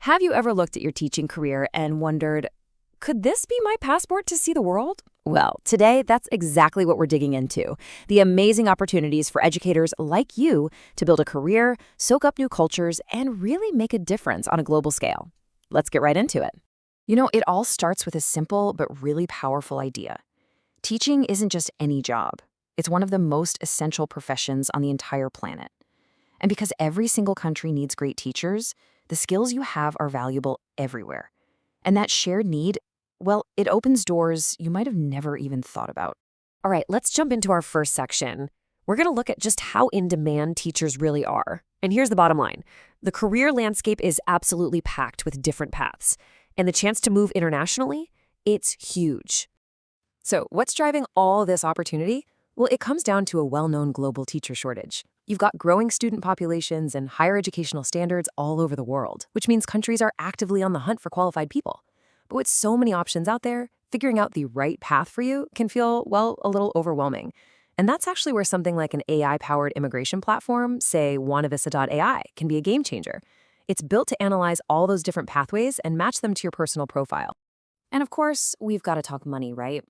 Have you ever looked at your teaching career and wondered, could this be my passport to see the world? Well, today, that's exactly what we're digging into. The amazing opportunities for educators like you to build a career, soak up new cultures, and really make a difference on a global scale. Let's get right into it. It all starts with a simple but really powerful idea. Teaching isn't just any job. It's one of the most essential professions on the entire planet. And because every single country needs great teachers, the skills you have are valuable everywhere. And that shared need, well, it opens doors you might have never even thought about. All right, let's jump into our first section. We're going to look at just how in demand teachers really are. And here's the bottom line. The career landscape is absolutely packed with different paths. And the chance to move internationally, it's huge. So what's driving all this opportunity? Well, it comes down to a well-known global teacher shortage. You've got growing student populations and higher educational standards all over the world, which means countries are actively on the hunt for qualified people. But with so many options out there, figuring out the right path for you can feel, well, a little overwhelming. And that's actually where something like an AI-powered immigration platform, say WanaVisa.ai, can be a game changer. It's built to analyze all those different pathways and match them to your personal profile. And of course, we've got to talk money, right?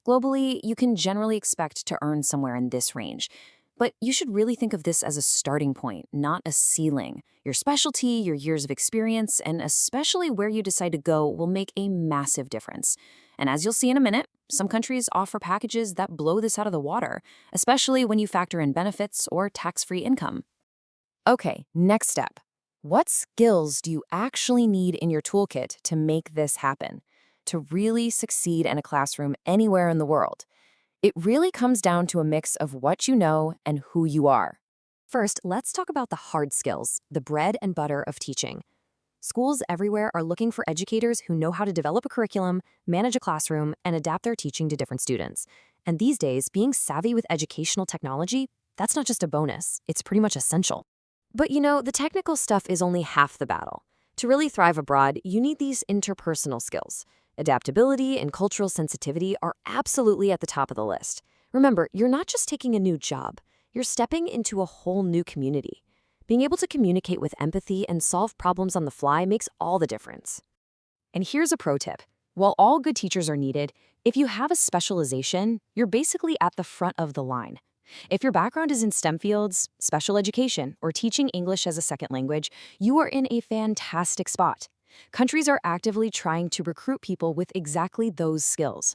Globally, you can generally expect to earn somewhere in this range. But you should really think of this as a starting point, not a ceiling. Your specialty, your years of experience, and especially where you decide to go will make a massive difference. And as you'll see in a minute, some countries offer packages that blow this out of the water, especially when you factor in benefits or tax-free income. Okay, next step. What skills do you actually need in your toolkit to make this happen? To really succeed in a classroom anywhere in the world? It really comes down to a mix of what you know and who you are. First, let's talk about the hard skills, the bread and butter of teaching. Schools everywhere are looking for educators who know how to develop a curriculum, manage a classroom, and adapt their teaching to different students. And these days, being savvy with educational technology, that's not just a bonus, it's pretty much essential. But the technical stuff is only half the battle. To really thrive abroad, you need these interpersonal skills. Adaptability and cultural sensitivity are absolutely at the top of the list. Remember, you're not just taking a new job, you're stepping into a whole new community. Being able to communicate with empathy and solve problems on the fly makes all the difference. And here's a pro tip. While all good teachers are needed, if you have a specialization, you're basically at the front of the line. If your background is in STEM fields, special education, or teaching English as a second language, you are in a fantastic spot. Countries are actively trying to recruit people with exactly those skills.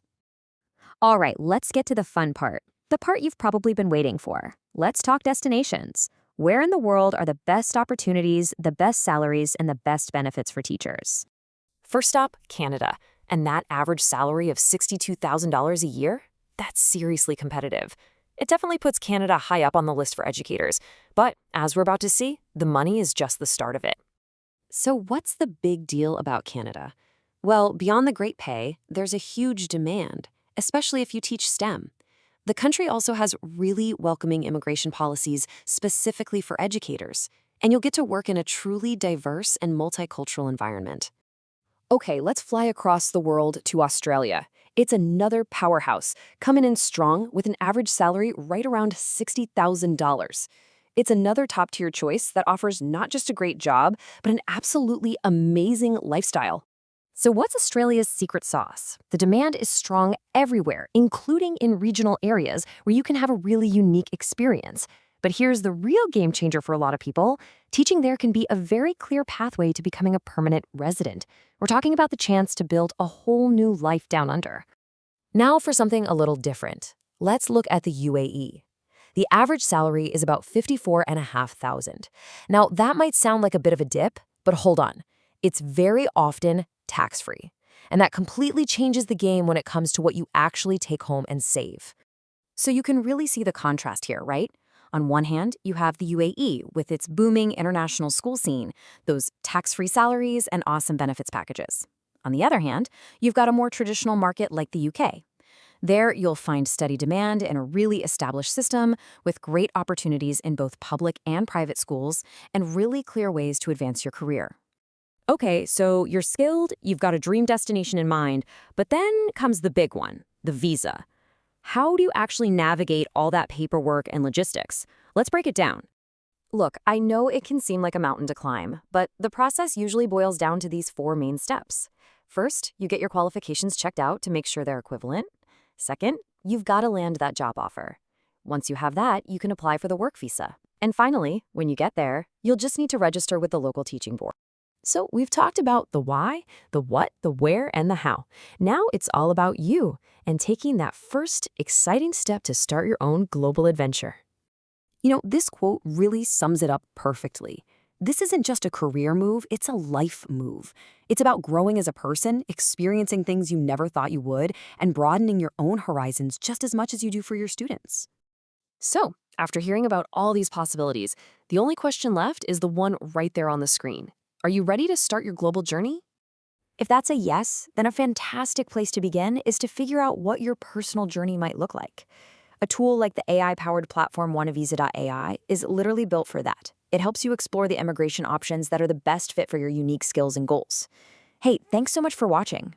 All right, let's get to the fun part. The part you've probably been waiting for. Let's talk destinations. Where in the world are the best opportunities, the best salaries, and the best benefits for teachers? First stop, Canada. And that average salary of $62,000 a year? That's seriously competitive. It definitely puts Canada high up on the list for educators. But as we're about to see, the money is just the start of it. So what's the big deal about Canada? Well, beyond the great pay, there's a huge demand, especially if you teach STEM. The country also has really welcoming immigration policies specifically for educators, and you'll get to work in a truly diverse and multicultural environment. Okay, let's fly across the world to Australia. It's another powerhouse, coming in strong with an average salary right around $60,000. It's another top-tier choice that offers not just a great job, but an absolutely amazing lifestyle. So what's Australia's secret sauce? The demand is strong everywhere, including in regional areas where you can have a really unique experience. But here's the real game changer for a lot of people. Teaching there can be a very clear pathway to becoming a permanent resident. We're talking about the chance to build a whole new life down under. Now for something a little different. Let's look at the UAE. The average salary is about $54,500. Now, that might sound like a bit of a dip, but hold on. It's very often tax-free. And that completely changes the game when it comes to what you actually take home and save. So you can really see the contrast here, right? On one hand, you have the UAE with its booming international school scene, those tax-free salaries and awesome benefits packages. On the other hand, you've got a more traditional market like the UK. There, you'll find steady demand and a really established system with great opportunities in both public and private schools and really clear ways to advance your career. Okay, so you're skilled, you've got a dream destination in mind, but then comes the big one, the visa. How do you actually navigate all that paperwork and logistics? Let's break it down. Look, I know it can seem like a mountain to climb, but the process usually boils down to these four main steps. First, you get your qualifications checked out to make sure they're equivalent. Second, you've got to land that job offer. Once you have that, you can apply for the work visa. And finally, when you get there, you'll just need to register with the local teaching board. So we've talked about the why, the what, the where, and the how. Now it's all about you and taking that first exciting step to start your own global adventure. This quote really sums it up perfectly. This isn't just a career move, it's a life move. It's about growing as a person, experiencing things you never thought you would, and broadening your own horizons just as much as you do for your students. So, after hearing about all these possibilities, the only question left is the one right there on the screen. Are you ready to start your global journey? If that's a yes, then a fantastic place to begin is to figure out what your personal journey might look like. A tool like the AI-powered platform WanaVisa.ai is literally built for that. It helps you explore the immigration options that are the best fit for your unique skills and goals. Hey, thanks so much for watching.